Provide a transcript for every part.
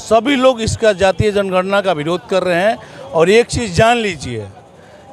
सभी लोग इसका जातीय जनगणना का विरोध कर रहे हैं। और एक चीज़ जान लीजिए,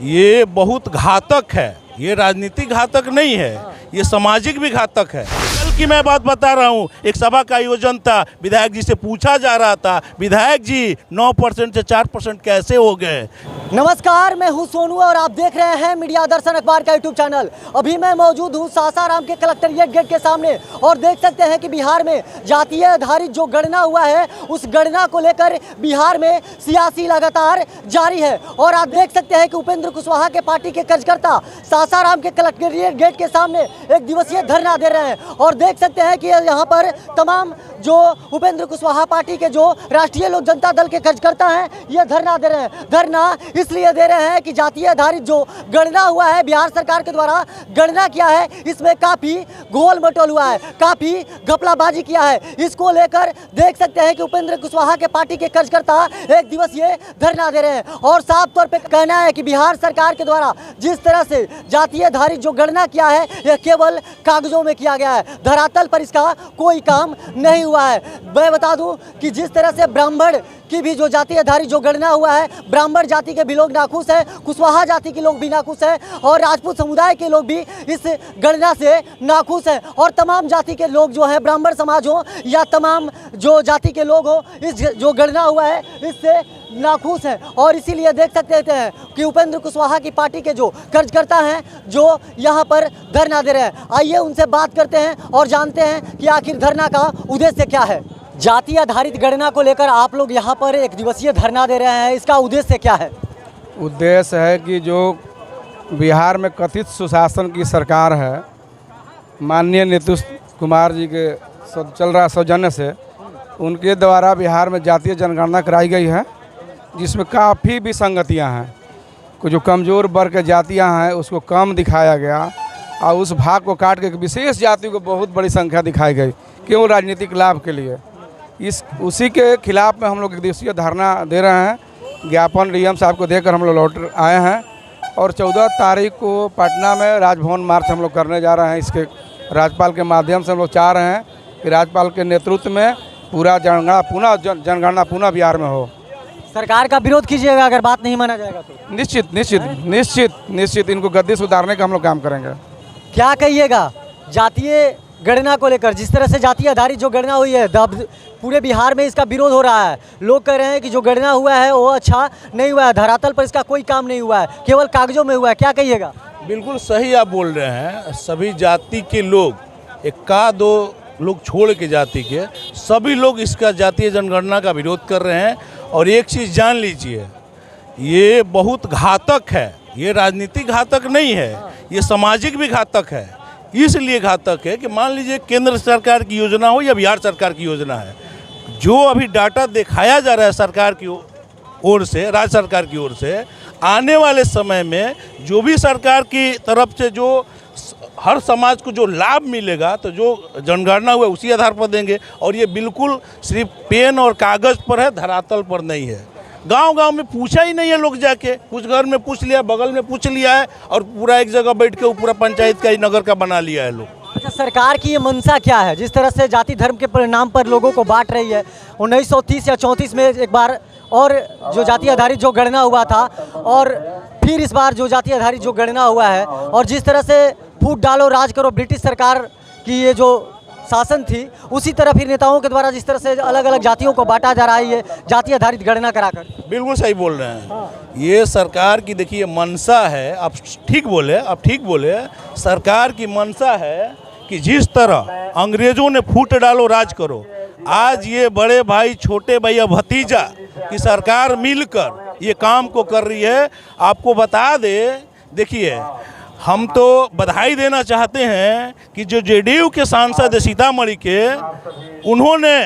ये बहुत घातक है। ये राजनीतिक घातक नहीं है, ये सामाजिक भी घातक है। कल की मैं बात बता रहा हूँ, एक सभा का आयोजन था, विधायक जी से पूछा जा रहा था, विधायक जी 9% से 4% कैसे हो गए। नमस्कार, मैं हूं सोनू और आप देख रहे हैं मीडिया दर्शन अखबार का यूट्यूब चैनल। अभी मैं मौजूद हूं सासाराम के कलेक्ट्रेट गेट के सामने और देख सकते हैं कि बिहार में जातीय आधारित जो गणना हुआ है उस गणना को लेकर बिहार में सियासी लगातार जारी है। और आप देख सकते हैं कि उपेंद्र कुशवाहा के पार्टी के कार्यकर्ता सासाराम के कलेक्ट्रेट गेट के सामने एक दिवसीय धरना दे रहे हैं। और देख सकते हैं कि यहाँ पर तमाम जो उपेंद्र कुशवाहा पार्टी के जो राष्ट्रीय लोक जनता दल के कार्यकर्ता हैं ये धरना दे रहे हैं। धरना इसलिए दे रहे हैं कि जातीय आधारित जो गणना हुआ है बिहार सरकार के द्वारा गणना किया है, इसमें काफ़ी गोल मटोल हुआ है, काफ़ी घपलाबाजी किया है। इसको लेकर देख सकते हैं कि उपेंद्र कुशवाहा के पार्टी के कार्यकर्ता एक दिवसीय धरना दे रहे हैं। और साफ तौर पर कहना है कि बिहार सरकार के द्वारा जिस तरह से जातीय आधारित जो गणना किया है यह केवल कागजों में किया गया है, धरातल पर इसका कोई काम नहीं हुआ है। मैं बता दूं कि जिस तरह से ब्राह्मण की भी जो जाति आधारित जो गणना हुआ है, ब्राह्मण जाति के भी लोग नाखुश हैं, कुशवाहा जाति के लोग भी नाखुश हैं और राजपूत समुदाय के लोग भी इस गणना से नाखुश हैं। और तमाम जाति के लोग जो हैं, ब्राह्मण समाज हो या तमाम जो जाति के लोग हो, इस जो गणना हुआ है इससे नाखुश हैं। और इसीलिए देख सकते हैं कि उपेंद्र कुशवाहा की पार्टी के जो कार्यकर्ता हैं जो यहाँ पर धरना दे रहे हैं। आइए उनसे बात करते हैं और जानते हैं कि आखिर धरना का उद्देश्य क्या है। जाति आधारित गणना को लेकर आप लोग यहाँ पर एक दिवसीय धरना दे रहे हैं, इसका उद्देश्य क्या है? उद्देश्य है कि जो बिहार में कथित सुशासन की सरकार है, माननीय नीतीश कुमार जी के चल रहा सौजन्य से उनके द्वारा बिहार में जातीय जनगणना कराई गई है, जिसमें काफ़ी विसंगतियाँ हैं। कुछ जो कमज़ोर वर्ग के जातियाँ हैं उसको कम दिखाया गया और उस भाग को काट के एक विशेष जाति को बहुत बड़ी संख्या दिखाई गई, क्यों? राजनीतिक लाभ के लिए। उसी के खिलाफ में हम लोग एक दिवसीय धरना दे रहे हैं। ज्ञापन डीएम साहब को देकर हम लोग लौट आए हैं और 14 तारीख को पटना में राजभवन मार्च हम लोग करने जा रहे हैं। इसके राज्यपाल के माध्यम से हम लोग चाह रहे हैं कि राज्यपाल के नेतृत्व में पूरा जनगणना पुनः बिहार में हो। सरकार का विरोध कीजिएगा अगर बात नहीं माना जाएगा तो? निश्चित इनको गद्दी से उतारने का हम लोग काम करेंगे। क्या कहिएगा जातीय गणना को लेकर? जिस तरह से जातीय आधारित जो गणना हुई है पूरे बिहार में इसका विरोध हो रहा है। लोग कह रहे हैं कि जो गणना हुआ है वो अच्छा नहीं हुआ है, धरातल पर इसका कोई काम नहीं हुआ है, केवल कागजों में हुआ है। क्या कहिएगा? बिल्कुल सही आप बोल रहे हैं। सभी जाति के लोग, इक्का दो लोग छोड़ के जाति के सभी लोग इसका जातीय जनगणना का विरोध कर रहे हैं। और एक चीज़ जान लीजिए, ये बहुत घातक है। ये राजनीतिक घातक नहीं है, ये सामाजिक भी घातक है। इसलिए घातक है कि मान लीजिए केंद्र सरकार की योजना हो या बिहार सरकार की योजना है, जो अभी डाटा दिखाया जा रहा है सरकार की ओर से, राज्य सरकार की ओर से, आने वाले समय में जो भी सरकार की तरफ से जो हर समाज को जो लाभ मिलेगा तो जो जनगणना हुआ उसी आधार पर देंगे। और ये बिल्कुल सिर्फ पेन और कागज़ पर है, धरातल पर नहीं है। गांव-गांव में पूछा ही नहीं है लोग, जाके कुछ घर में पूछ लिया, बगल में पूछ लिया है और पूरा एक जगह बैठ के पूरा पंचायत का ही नगर का बना लिया है लोग। अच्छा, सरकार की ये मंशा क्या है? जिस तरह से जाति धर्म के परिणाम पर लोगों को बांट रही है। 1930 या 34 में एक बार और जो जाति आधारित जो गणना हुआ था और फिर इस बार जो जाति आधारित जो गणना हुआ है, और जिस तरह से फूट डालो राज करो ब्रिटिश सरकार की ये जो शासन थी, उसी तरह फिर नेताओं के द्वारा जिस तरह से अलग अलग जातियों को बांटा जा रहा है ये जाति आधारित गणना कराकर। बिल्कुल सही बोल रहे हैं। ये सरकार की देखिए मंशा है। आप ठीक बोले। सरकार की मंशा है कि जिस तरह अंग्रेजों ने फूट डालो राज करो, आज ये बड़े भाई, छोटे भाई या भतीजा की सरकार मिलकर ये काम को कर रही है। आपको बता दे, देखिए हम तो बधाई देना चाहते हैं कि जो जेडीयू के सांसद सीतामढ़ी के, उन्होंने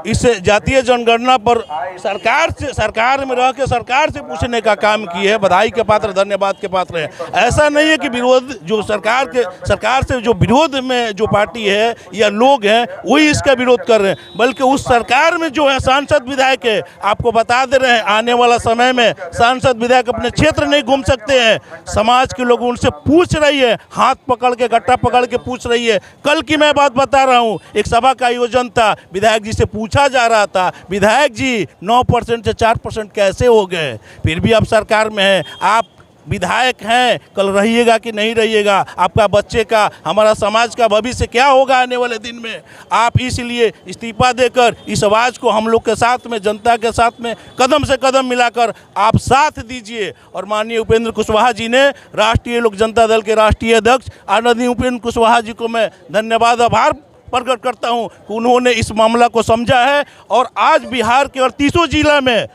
इस जातीय जनगणना पर सरकार में रह के सरकार से पूछने का काम किए है। बधाई के पात्र, धन्यवाद के पात्र है। ऐसा नहीं है कि विरोध जो सरकार से जो विरोध में जो पार्टी है या लोग हैं वही इसका विरोध कर रहे हैं, बल्कि उस सरकार में जो है सांसद विधायक है, आपको बता दे रहे हैं आने वाला समय में सांसद विधायक अपने क्षेत्र नहीं घूम सकते हैं। समाज के लोग उनसे पूछ रही है, हाथ पकड़ के, गट्टा पकड़ के पूछ रही है। कल की मैं बात बता रहा हूँ, एक सभा का आयोजन था, विधायक जी से पूछा जा रहा था, विधायक जी 9% से 4% कैसे हो गए, फिर भी आप सरकार में हैं, आप विधायक हैं, कल रहिएगा कि नहीं रहिएगा, आपका बच्चे का, हमारा समाज का भविष्य क्या होगा आने वाले दिन में। आप इसलिए इस्तीफा देकर इस आवाज़ को हम लोग के साथ में, जनता के साथ में कदम से कदम मिलाकर आप साथ दीजिए। और माननीय उपेंद्र कुशवाहा जी ने, राष्ट्रीय लोक जनता दल के राष्ट्रीय अध्यक्ष आदरणीय उपेंद्र कुशवाहा जी को मैं धन्यवाद, आभार प्रकट करता हूं कि उन्होंने इस मामला को समझा है। और आज बिहार के 38 जिला में,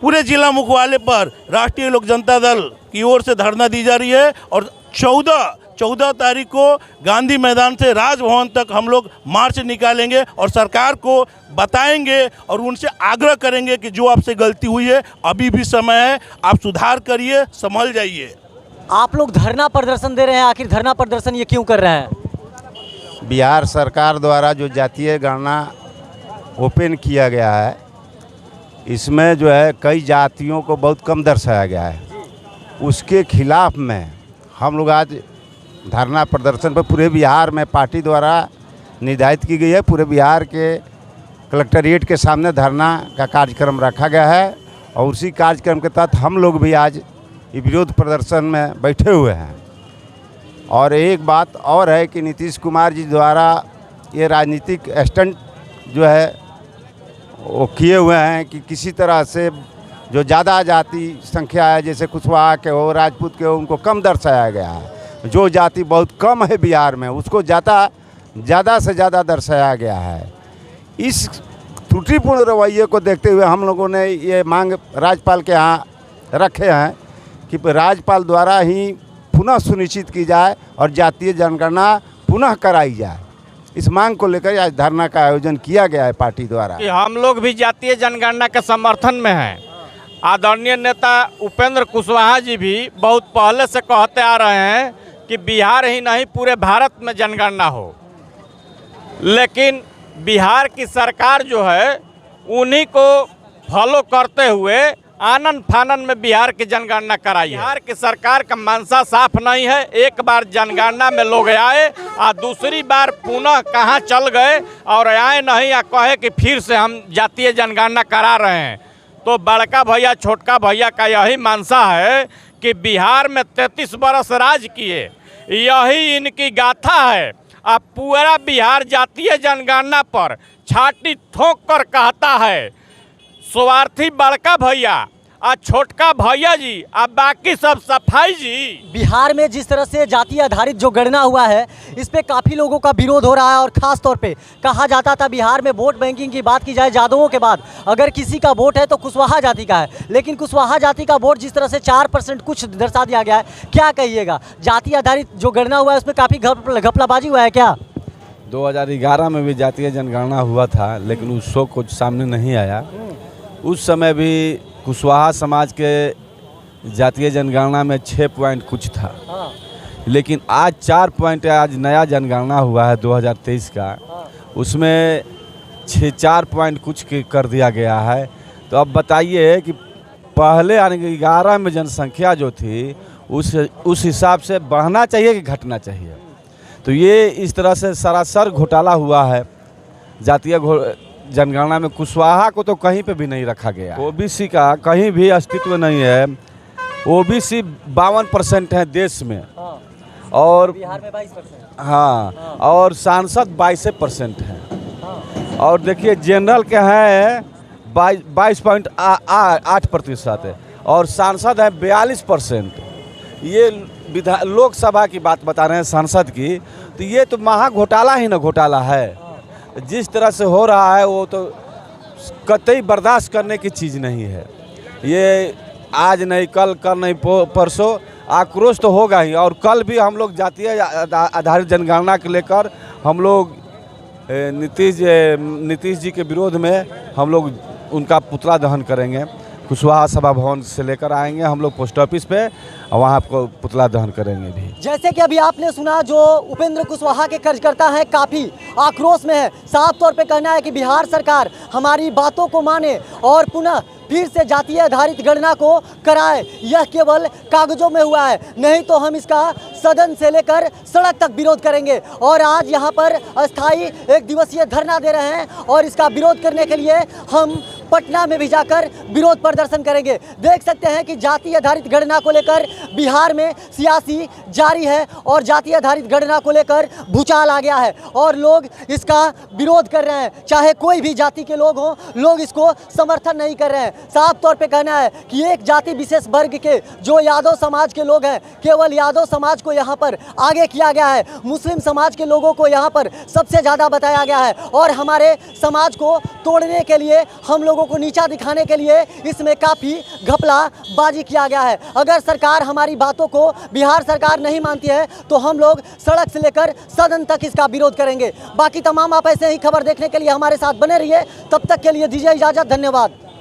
पूरे जिला मुख्यालय पर राष्ट्रीय लोक जनता दल की ओर से धरना दी जा रही है। और 14 तारीख को गांधी मैदान से राजभवन तक हम लोग मार्च निकालेंगे और सरकार को बताएंगे और उनसे आग्रह करेंगे कि जो आपसे गलती हुई है, अभी भी समय है, आप सुधार करिए, संभल जाइए। आप लोग धरना प्रदर्शन दे रहे हैं, आखिर धरना प्रदर्शन ये क्यों कर रहे हैं? बिहार सरकार द्वारा जो जातीय गणना ओपन किया गया है, इसमें जो है कई जातियों को बहुत कम दर्शाया गया है, उसके खिलाफ में हम लोग आज धरना प्रदर्शन पर पूरे बिहार में पार्टी द्वारा निर्धारित की गई है। पूरे बिहार के कलेक्ट्रेट के सामने धरना का कार्यक्रम रखा गया है और उसी कार्यक्रम के तहत हम लोग भी आज विरोध प्रदर्शन में बैठे हुए हैं। और एक बात और है कि नीतीश कुमार जी द्वारा ये राजनीतिक स्टंट जो है वो किए हुए हैं कि किसी तरह से जो ज़्यादा जाति संख्या है, जैसे कुशवाहा के हो, राजपूत के हो, उनको कम दर्शाया गया है। जो जाति बहुत कम है बिहार में, उसको ज़्यादा से ज़्यादा दर्शाया गया है। इस त्रुटिपूर्ण रवैये को देखते हुए हम लोगों ने ये मांग राज्यपाल के यहाँ रखे हैं कि राज्यपाल द्वारा ही पुनः सुनिश्चित की जाए और जातीय जनगणना पुनः कराई जाए। इस मांग को लेकर आज धरना का आयोजन किया गया है पार्टी द्वारा। हम लोग भी जातीय जनगणना के समर्थन में हैं। आदरणीय नेता उपेंद्र कुशवाहा जी भी बहुत पहले से कहते आ रहे हैं कि बिहार ही नहीं पूरे भारत में जनगणना हो, लेकिन बिहार की सरकार जो है उन्हीं को फॉलो करते हुए आनन फानन में बिहार की जनगणना कराई। बिहार की सरकार का मंशा साफ नहीं है, एक बार जनगणना में लोग आए और दूसरी बार पुनः कहाँ चल गए और आए नहीं या कहे कि फिर से हम जातीय जनगणना करा रहे हैं। तो बड़का भैया छोटका भैया का यही मंशा है कि बिहार में 33 बरस राज किए, यही इनकी गाथा है। अब पूरा बिहार जातीय जनगणना पर छाती ठोक कर कहता है, स्वार्थी बड़का भैया और छोटका भैया जी अब बाकी सब सफाई जी। बिहार में जिस तरह से जाति आधारित जो गणना हुआ है, इस पे काफ़ी लोगों का विरोध हो रहा है। और ख़ास तौर पे कहा जाता था बिहार में वोट बैंकिंग की बात की जाए यादवों के बाद, अगर किसी का वोट है तो कुशवाहा जाति का है, लेकिन कुशवाहा जाति का वोट जिस तरह से 4% कुछ दर्शा दिया गया है, क्या कहिएगा? जाति आधारित जो गणना हुआ है उसमें काफ़ी घपलाबाजी हुआ है क्या? 2011 में भी जातीय जनगणना हुआ था, लेकिन उस शो कुछ सामने नहीं आया। उस समय भी कुशवाहा समाज के जातीय जनगणना में 6 पॉइंट कुछ था, लेकिन आज 4 पॉइंट आज नया जनगणना हुआ है 2023 का, उसमें 4 पॉइंट कुछ कर दिया गया है। तो अब बताइए कि पहले 11 में जनसंख्या जो थी उस हिसाब से बढ़ना चाहिए कि घटना चाहिए? तो ये इस तरह से सरासर घोटाला हुआ है जातीय जनगणना में। कुशवाहा को तो कहीं पे भी नहीं रखा गया। ओबीसी का कहीं भी अस्तित्व नहीं है। ओबीसी 52% है देश में, और बिहार में 22%। हाँ, और सांसद 22% हैं। और देखिए जनरल के हैं 22.8% है और सांसद है 42%। ये लोकसभा की बात बता रहे हैं सांसद की, तो ये तो महा घोटाला ही ना घोटाला है। जिस तरह से हो रहा है वो तो कतई बर्दाश्त करने की चीज़ नहीं है। ये आज नहीं कल नहीं परसों आक्रोश तो होगा ही। और कल भी हम लोग जातीय आधारित जनगणना के लेकर हम लोग नीतीश जी के विरोध में हम लोग उनका पुतला दहन करेंगे। कुशवाहा सभा भवन से लेकर आएंगे हम लोग पोस्ट ऑफिस पे, और वहाँ आपको पुतला दहन करेंगे भी। जैसे कि अभी आपने सुना, जो उपेंद्र कुशवाहा के कार्यकर्ता हैं काफ़ी आक्रोश में है। साफ तौर पे कहना है कि बिहार सरकार हमारी बातों को माने और पुनः फिर से जातीय आधारित गणना को कराए। यह केवल कागजों में हुआ है, नहीं तो हम इसका सदन से लेकर सड़क तक विरोध करेंगे। और आज यहाँ पर अस्थायी एक दिवसीय धरना दे रहे हैं और इसका विरोध करने के लिए हम पटना में भी जाकर विरोध प्रदर्शन करेंगे। देख सकते हैं कि जातीय आधारित गणना को लेकर बिहार में सियासी जारी है और जातीय आधारित गणना को लेकर भूचाल आ गया है और लोग इसका विरोध कर रहे हैं। चाहे कोई भी जाति के लोग हों, लोग इसको समर्थन नहीं कर रहे हैं। साफ तौर पे कहना है कि एक जाति विशेष वर्ग के जो यादव समाज के लोग हैं, केवल यादव समाज को यहाँ पर आगे किया गया है। मुस्लिम समाज के लोगों को यहाँ पर सबसे ज़्यादा बताया गया है और हमारे समाज को तोड़ने के लिए, हम लोगों को नीचा दिखाने के लिए इसमें काफ़ी घपलाबाजी किया गया है। अगर सरकार हमारी बातों को, बिहार सरकार नहीं मानती है तो हम लोग सड़क से लेकर सदन तक इसका विरोध करेंगे। बाकी तमाम आप ऐसे ही खबर देखने के लिए हमारे साथ बने रहिए। तब तक के लिए दीजिए इजाज़त। धन्यवाद।